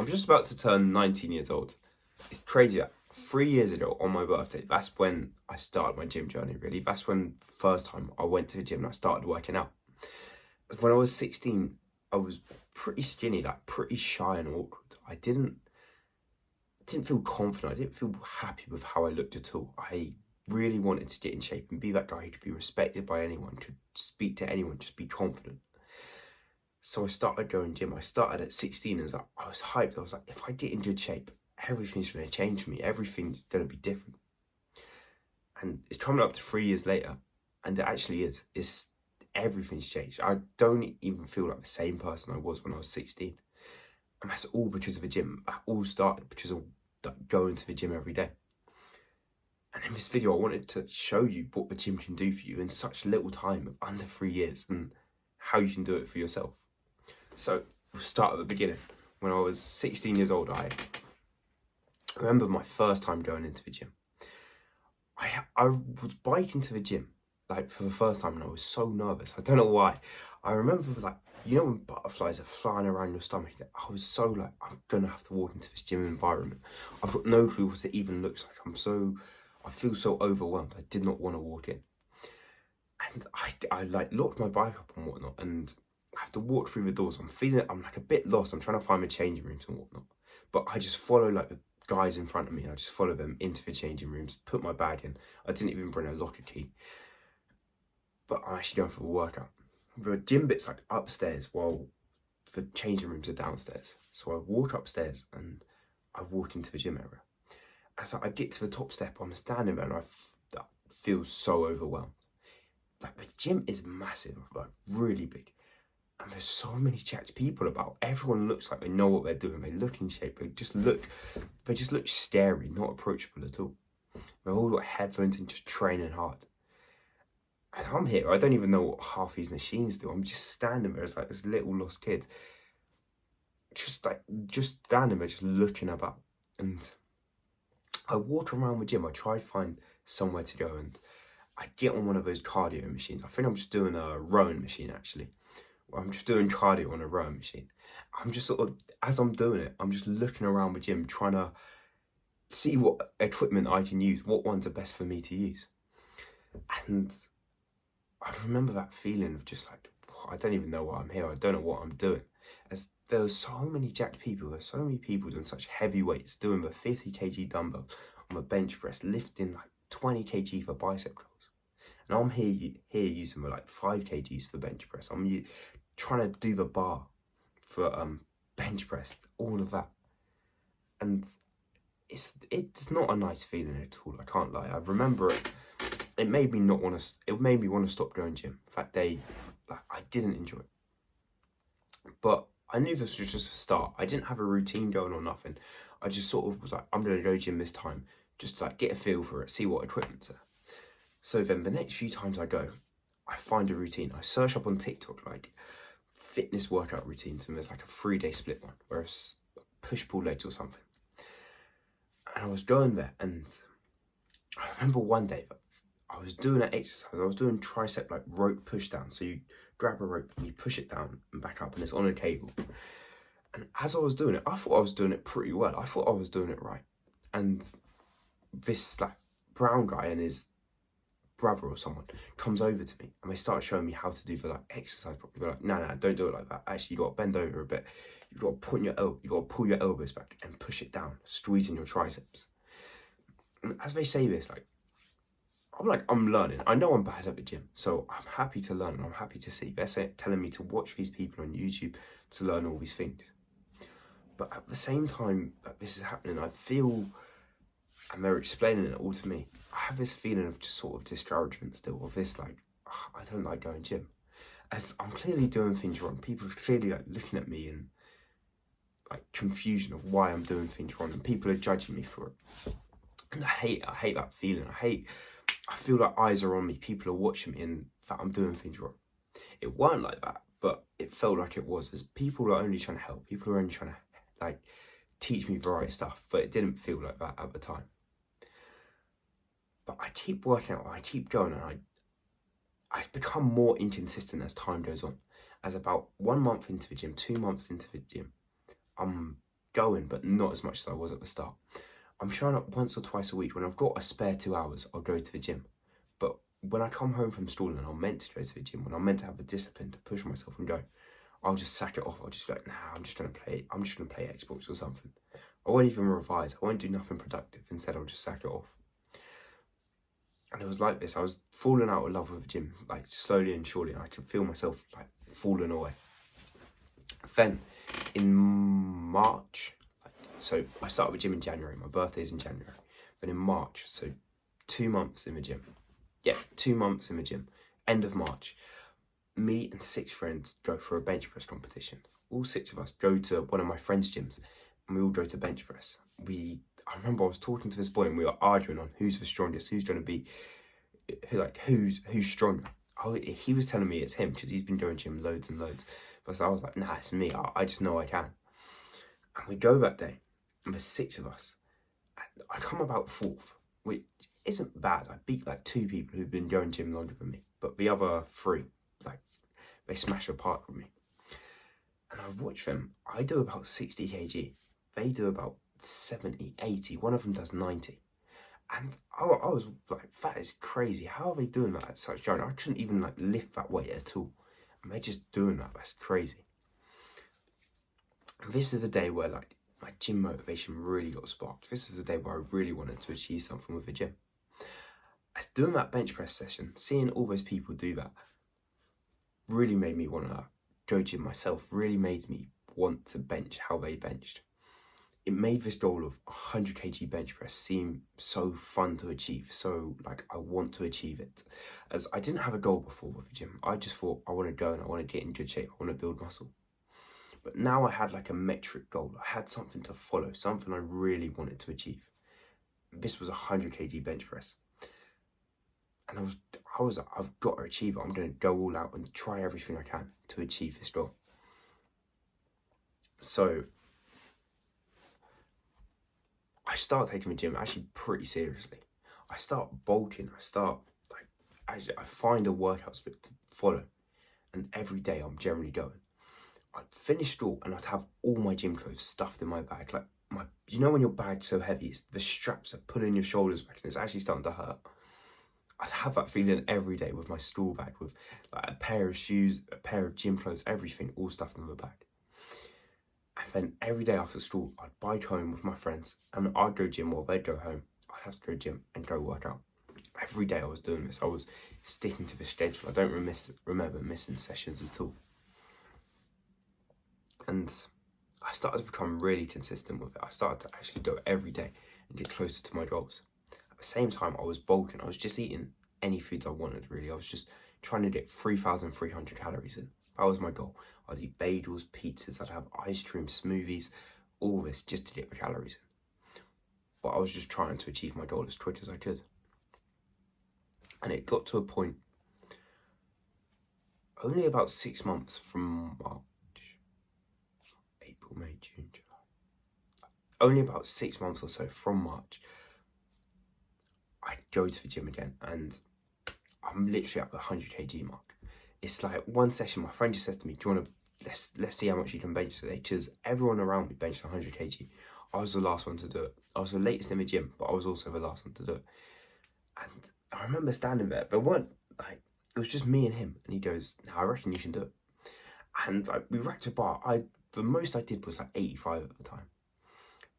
I'm just about to turn 19 years old. It's crazy. 3 years ago on my birthday, that's when I started my gym journey, really. That's when the first time I went to the gym and I started working out. When I was 16, I was pretty skinny, like pretty shy and awkward. I didn't feel confident. I didn't feel happy with how I looked at all. I really wanted to get in shape and be that guy who could be respected by anyone, could speak to anyone, just be confident. So I started going gym. I started at 16 and I was hyped. I was like, if I get in good shape, everything's going to change for me. Everything's going to be different. And it's coming up to 3 years later, and it actually is. Everything's changed. I don't even feel like the same person I was when I was 16. And that's all because of the gym. That all started because of going to the gym every day. And in this video, I wanted to show you what the gym can do for you in such little time of under 3 years and how you can do it for yourself. So we'll start at the beginning. When I was 16 years old, I remember my first time going into the gym. I was biking to the gym, like for the first time, and I was so nervous. I don't know why. I remember, like, you know when butterflies are flying around your stomach? I was so like, I'm gonna have to walk into this gym environment. I've got no clue what it even looks like. I feel so overwhelmed. I did not want to walk in. And I like locked my bike up and whatnot, and I have to walk through the doors. I'm like a bit lost. I'm trying to find the changing rooms and whatnot. But I just follow like the guys in front of me. I just follow them into the changing rooms, put my bag in. I didn't even bring a locker key. But I'm actually going for a workout. The gym bit's like upstairs while the changing rooms are downstairs. So I walk upstairs and I walk into the gym area. As I get to the top step, I'm standing there and I feel so overwhelmed. Like the gym is massive, like really big. And there's so many jacked people about. Everyone looks like they know what they're doing. They look in shape. They just look scary, not approachable at all. They've all got headphones and just training hard. And I'm here. I don't even know what half these machines do. I'm just standing there as like this little lost kid. Just standing there, just looking about. And I walk around the gym. I try to find somewhere to go, and I get on one of those cardio machines. I think I'm just doing a rowing machine, actually. I'm just doing cardio on a rowing machine. I'm just sort of, as I'm doing it, I'm just looking around the gym, trying to see what equipment I can use, what ones are best for me to use. And I remember that feeling of just like, I don't even know why I'm here. I don't know what I'm doing. As there were so many jacked people, there's so many people doing such heavy weights, doing the 50 kg dumbbell on the bench press, lifting like 20 kg for bicep curls. And I'm here using like 5 kgs for bench press. I'm trying to do the bar for bench press, all of that. And it's not a nice feeling at all, I can't lie. I remember it made me want to stop going gym. That day, like, I didn't enjoy it. But I knew this was just a start. I didn't have a routine going or nothing. I just sort of was like, I'm going to go gym this time, just to like get a feel for it, see what equipment's there. So then the next few times I go, I find a routine. I search up on TikTok like fitness workout routines, and there's like a 3-day split one where it's push-pull legs or something. And I was going there, and I remember one day I was doing an exercise. I was doing tricep like rope push down. So you grab a rope and you push it down and back up, and it's on a cable. And as I was doing it, I thought I was doing it pretty well. I thought I was doing it right. And this like brown guy and his brother or someone comes over to me, and they start showing me how to do the like exercise properly. They're like, no, don't do it like that. Actually, you got to bend over a bit. You got to pull your elbows back and push it down, squeezing your triceps. And as they say this, like, I'm learning. I know I'm bad at the gym, so I'm happy to learn and I'm happy to see. They're telling me to watch these people on YouTube to learn all these things. But at the same time that this is happening, I feel, and they're explaining it all to me, I have this feeling of just sort of discouragement still, of this like, I don't like going gym. As I'm clearly doing things wrong. People are clearly like looking at me in like confusion of why I'm doing things wrong, and people are judging me for it. And I hate that feeling. I feel like eyes are on me. People are watching me and that I'm doing things wrong. It weren't like that, but it felt like it was, as people are only trying to help. People are only trying to like teach me the right stuff, but it didn't feel like that at the time. But I keep working out, I keep going, and I've become more inconsistent as time goes on. As about 1 month into the gym, 2 months into the gym, I'm going, but not as much as I was at the start. I'm showing up once or twice a week. When I've got a spare 2 hours, I'll go to the gym. But when I come home from school and I'm meant to go to the gym, when I'm meant to have the discipline to push myself and go, I'll just sack it off. I'll just be like, nah, I'm just gonna play Xbox or something. I won't even revise. I won't do nothing productive. Instead, I'll just sack it off. And it was like this. I was falling out of love with the gym, like slowly and surely. I could feel myself like falling away. Then, in March, so I started with gym in January. My birthday's in January. But in March, so 2 months in the gym. Yeah, 2 months in the gym. End of March. Me and 6 friends go for a bench press competition. All 6 of us go to one of my friends' gyms, and we all go to bench press. I remember I was talking to this boy, and we were arguing on who's the strongest, who's going to be, who's stronger. He was telling me it's him because he's been going gym loads and loads. But so I was like, nah, it's me. I just know I can. And we go that day, and there's 6 of us. And I come about 4th, which isn't bad. I beat like 2 people who've been going gym longer than me, but the other 3, like, they smash apart with me. And I watch them. I do about 60 kg. They do about 70, 80. One of them does 90. And I was like, that is crazy. How are they doing that at such young? I couldn't even like lift that weight at all. And they're just doing that. That's crazy. And this is the day where like my gym motivation really got sparked. This was the day where I really wanted to achieve something with the gym. As doing that bench press session, seeing all those people do that, really made me want to go gym myself, really made me want to bench how they benched. It made this goal of 100 kg bench press seem so fun to achieve, so like I want to achieve it. As I didn't have a goal before with the gym, I just thought I want to go and I want to get in good shape, I want to build muscle. But now I had like a metric goal, I had something to follow, something I really wanted to achieve. This was 100 kg bench press. And I was like, I've got to achieve it. I'm going to go all out and try everything I can to achieve this goal. So I start taking the gym actually pretty seriously. I start bulking. I find a workout split to follow. And every day I'm generally going. I'd finish school and I'd have all my gym clothes stuffed in my bag. Like you know when your bag's so heavy, the straps are pulling your shoulders back and it's actually starting to hurt. I'd have that feeling every day with my school bag, with like a pair of shoes, a pair of gym clothes, everything all stuffed in the bag. And then every day after school, I'd bike home with my friends and I'd go gym while they'd go home. I'd have to go gym and go work out. Every day I was doing this. I was sticking to the schedule. I don't remember missing sessions at all. And I started to become really consistent with it. I started to actually go every day and get closer to my goals. At the same time, I was bulking. I was just eating any foods I wanted, really. I was just trying to get 3,300 calories in. That was my goal. I'd eat bagels, pizzas, I'd have ice cream, smoothies, all this just to get the calories in. But I was just trying to achieve my goal as quick as I could. And it got to a point, only about 6 months from March, April, May, June, July. Only about 6 months or so from March, I go to the gym again and I'm literally at the 100 kg mark. It's like one session, my friend just says to me, do you want to, let's see how much you can bench today? Because everyone around me benched 100 kg. I was the last one to do it. I was the latest in the gym, but I was also the last one to do it. And I remember standing there, but it was just me and him. And he goes, no, I reckon you can do it. And like, we racked a bar. The most I did was like 85 at the time.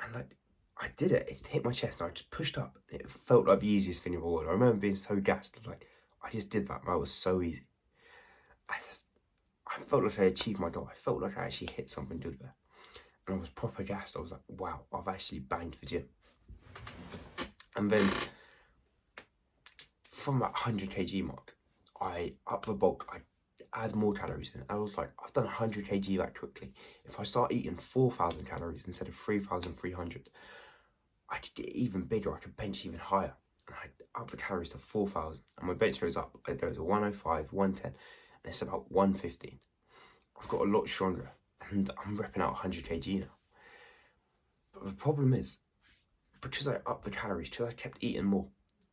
And like, I did it. It hit my chest and I just pushed up. It felt like the easiest thing in the world. I remember being so gassed. Like, I just did that. That was so easy. I felt like I achieved my goal. I felt like I actually hit something good there. And I was proper gassed. I was like, wow, I've actually banged the gym. And then from that 100 kg mark, I up the bulk. I add more calories in. I was like, I've done 100 kg that quickly. If I start eating 4,000 calories instead of 3,300, I could get even bigger. I could bench even higher. And I up the calories to 4,000. And my bench goes up. It goes to 105, 110. And it's about 115. I've got a lot stronger. And I'm repping out 100 kg now. But the problem is, because I upped the calories, because I kept eating more,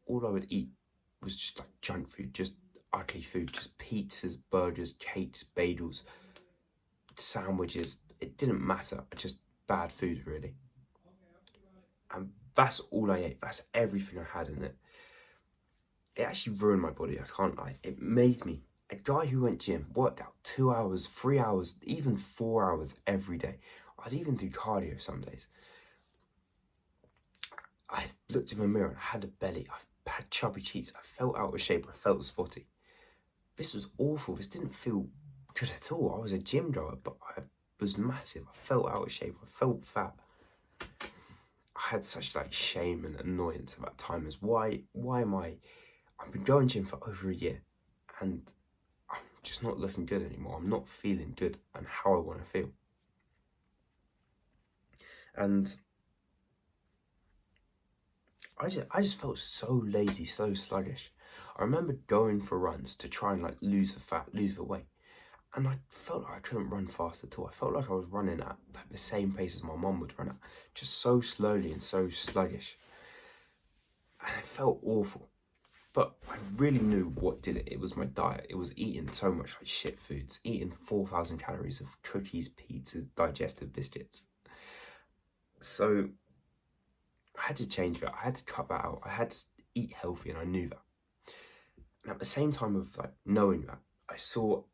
all I would eat was just like junk food, just ugly food, just pizzas, burgers, cakes, bagels, sandwiches. It didn't matter. bad food really. And that's all I ate. That's everything I had in it. It actually ruined my body, I can't lie. It made me a guy who went gym, worked out 2 hours, 3 hours, even 4 hours every day. I'd even do cardio some days. I looked in the mirror and I had a belly. I had chubby cheeks. I felt out of shape. I felt spotty. This was awful. This didn't feel good at all. I was a gym goer, but I was massive. I felt out of shape. I felt fat. I had such like shame and annoyance about time as why am I've been going gym for over a year and I'm just not looking good anymore. I'm not feeling good and how I want to feel. And I just felt so lazy, so sluggish. I remember going for runs to try and like lose the fat, lose the weight. And I felt like I couldn't run fast at all. I felt like I was running at like, the same pace as my mum would run at, just so slowly and so sluggish. And it felt awful. But I really knew what did it. It was my diet. It was eating so much like shit foods, eating 4,000 calories of cookies, pizzas, digestive biscuits. So I had to change that. I had to cut that out. I had to eat healthy, and I knew that. And at the same time of like knowing that, I saw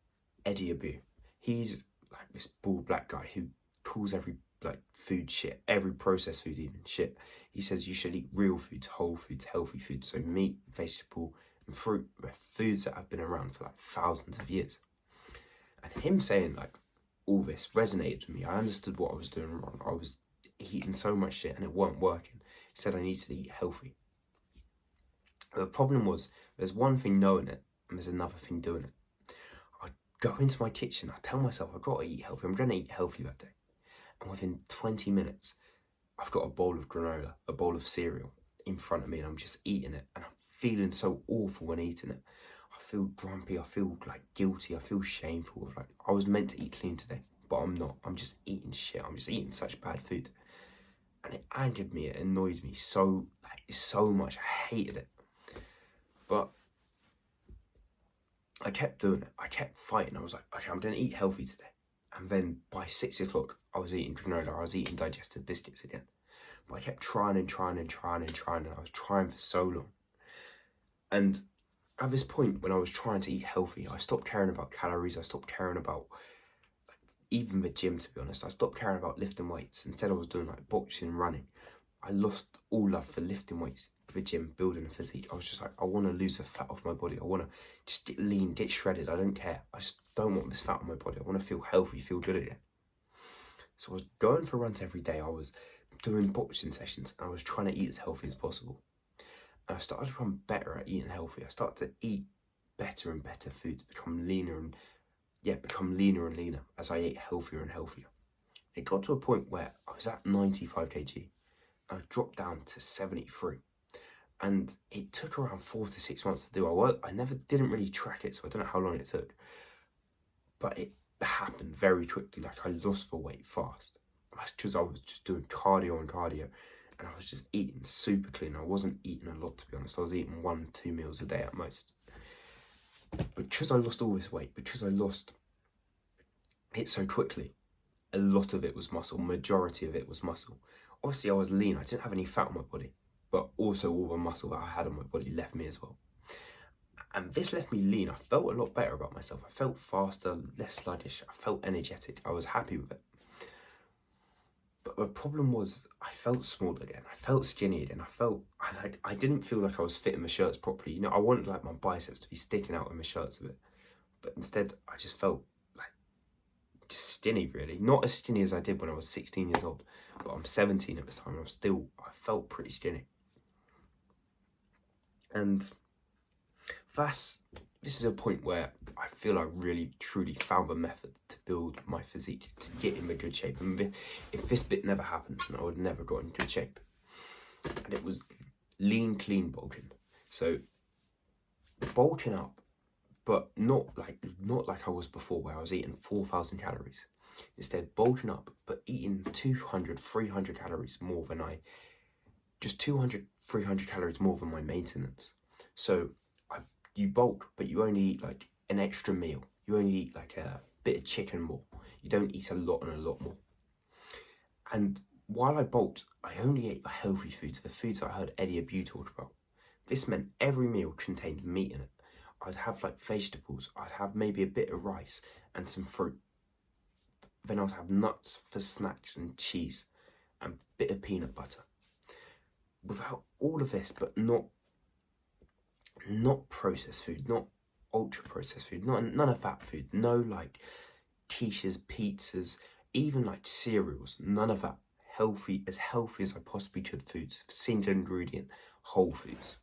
Eddie Abu. He's like this bald black guy who calls every like food shit, every processed food even shit. He says you should eat real foods, whole foods, healthy foods, so meat, vegetable, and fruit, foods that have been around for like thousands of years. And him saying like all this resonated with me. I understood what I was doing wrong. I was eating so much shit and it weren't working. He said I needed to eat healthy. The problem was there's one thing knowing it and there's another thing doing it. I go into my kitchen, I tell myself I've got to eat healthy. I'm going to eat healthy that day. And within 20 minutes, I've got a bowl of granola, a bowl of cereal in front of me, and I'm just eating it. And I'm feeling so awful when eating it. I feel grumpy, I feel like guilty, I feel shameful. Like I was meant to eat clean today, but I'm not. I'm just eating shit. I'm just eating such bad food. And it angered me, it annoyed me so much. I hated it. But I kept doing it. I kept fighting. I was like, okay, I'm going to eat healthy today. And then by 6 o'clock, I was eating granola. I was eating digestive biscuits again. But I kept trying. And I was trying for so long. And at this point, when I was trying to eat healthy, I stopped caring about calories. I stopped caring about even the gym, to be honest. I stopped caring about lifting weights. Instead, I was doing like boxing and running. I lost all love for lifting weights, the gym, building a physique. I was just like, I want to lose the fat off my body. I want to just get lean, get shredded. I don't care. I just don't want this fat on my body. I want to feel healthy, feel good again. So I was going for runs every day. I was doing boxing sessions. And I was trying to eat as healthy as possible. And I started to become better at eating healthy. I started to eat better and better foods, become leaner and leaner as I ate healthier and healthier. It got to a point where I was at 95 kg. I dropped down to 73. And it took around 4 to 6 months to do. I didn't really track it, so I don't know how long it took. But it happened very quickly. Like I lost the weight fast. That's because I was just doing cardio, and I was just eating super clean. I wasn't eating a lot, to be honest. I was eating 1-2 meals a day at most. Because I lost all this weight, because I lost it so quickly, a lot of it was muscle. Majority of it was muscle. Obviously, I was lean. I didn't have any fat on my body, but also all the muscle that I had on my body left me as well. And this left me lean. I felt a lot better about myself. I felt faster, less sluggish. I felt energetic. I was happy with it. But the problem was I felt small again. I felt skinny again. I didn't feel like I was fitting my shirts properly. You know, I wanted like my biceps to be sticking out in my shirts a bit. But instead, I just felt like just skinny, really. Not as skinny as I did when I was 16 years old. But I'm 17 at this time. I felt pretty skinny. And this is a point where I feel I really truly found a method to build my physique, to get in a good shape. And if this bit never happened, then I would never got in good shape. And it was lean, clean bulking. So bulking up, but not like I was before, where I was eating 4,000 calories. Instead, bulking up, but eating 200, 300 calories more than 200, 300 calories more than my maintenance. So you bulk, but you only eat like an extra meal. You only eat like a bit of chicken more. You don't eat a lot and a lot more. And while I bulked, I only ate healthy foods, the foods I heard Eddie Abu talk about. This meant every meal contained meat in it. I'd have like vegetables, I'd have maybe a bit of rice and some fruit. Then I'd have nuts for snacks and cheese and a bit of peanut butter. Without all of this, but not processed food, not ultra processed food, none of that food, no like quiches, pizzas, even like cereals, none of that. Healthy as I possibly could foods, single ingredient, whole foods.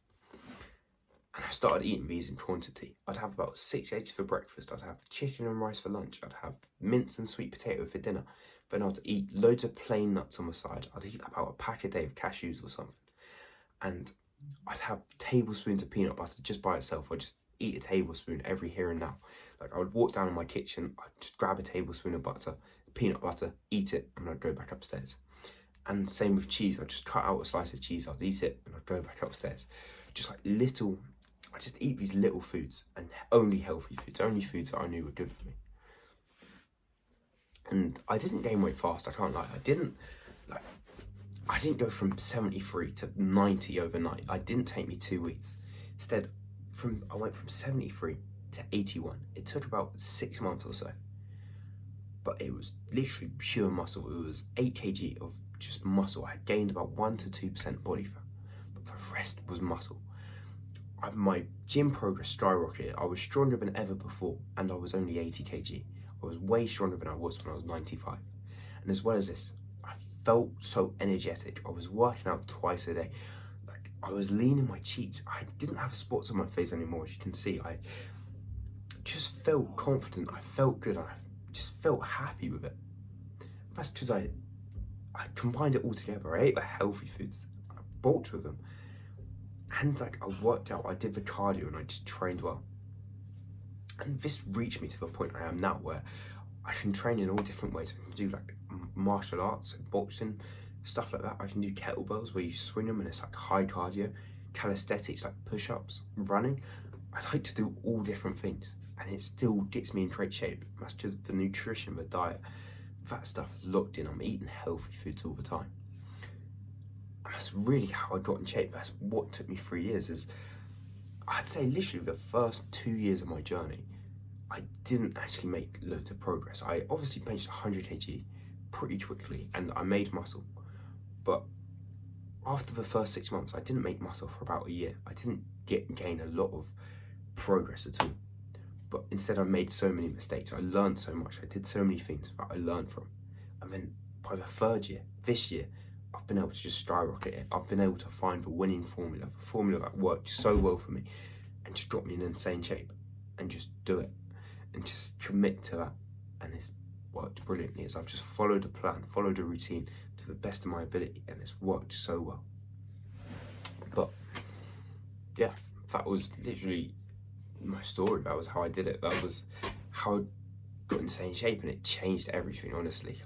And I started eating these in quantity. I'd have about 6 eggs for breakfast, I'd have chicken and rice for lunch, I'd have mince and sweet potato for dinner, then I'd eat loads of plain nuts on the side, I'd eat about a pack a day of cashews or something, and I'd have tablespoons of peanut butter just by itself. I'd just eat a tablespoon every here and now. Like I would walk down in my kitchen, I'd just grab a tablespoon of butter, peanut butter, eat it, and I'd go back upstairs. And same with cheese, I'd just cut out a slice of cheese, I'd eat it, and I'd go back upstairs. Just like little, I just eat these little foods, and only healthy foods, only foods that I knew were good for me. And I didn't gain weight fast, I can't lie. I didn't go from 73 to 90 overnight. It didn't take me 2 weeks. Instead, I went from 73 to 81. It took about 6 months or so. But it was literally pure muscle. It was 8 kg of just muscle. I had gained about 1 to 2% body fat, but the rest was muscle. My gym progress skyrocketed. I was stronger than ever before, and I was only 80 kg. I was way stronger than I was when I was 95. And as well as this, I felt so energetic. I was working out twice a day. Like I was lean in my cheeks. I didn't have spots on my face anymore, as you can see. I just felt confident. I felt good. I just felt happy with it. That's because I combined it all together. I ate the healthy foods. I bulked with them. And like I worked out, I did the cardio and I just trained well. And this reached me to the point I am now where I can train in all different ways. I can do like martial arts, boxing, stuff like that. I can do kettlebells where you swing them and it's like high cardio, calisthenics like push-ups, running. I like to do all different things and it still gets me in great shape. That's just the nutrition, the diet, that stuff locked in. I'm eating healthy foods all the time. And that's really how I got in shape. That's what took me 3 years. Is I'd say literally the first 2 years of my journey, I didn't actually make loads of progress. I obviously benched 100 kg pretty quickly and I made muscle. But after the first 6 months, I didn't make muscle for about a year. I didn't gain a lot of progress at all. But instead I made so many mistakes. I learned so much. I did so many things that I learned from. And then by the 3rd year, this year, I've been able to just skyrocket it. I've been able to find the winning formula, the formula that worked so well for me and just got me in insane shape and just do it and just commit to that. And it's worked brilliantly as I've just followed a plan, followed a routine to the best of my ability and it's worked so well. But yeah, that was literally my story. That was how I did it. That was how I got in insane shape and it changed everything, honestly.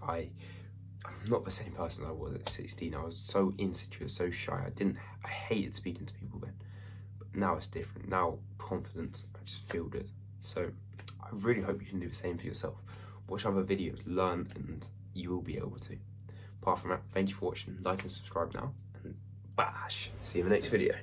I'm not the same person I was at 16. I was so insecure, so shy. I hated speaking to people then. But now it's different. Now, confidence, I just feel good. So I really hope you can do the same for yourself. Watch other videos, learn, and you will be able to. Apart from that, thank you for watching. Like and subscribe now. And bash. See you in the next video.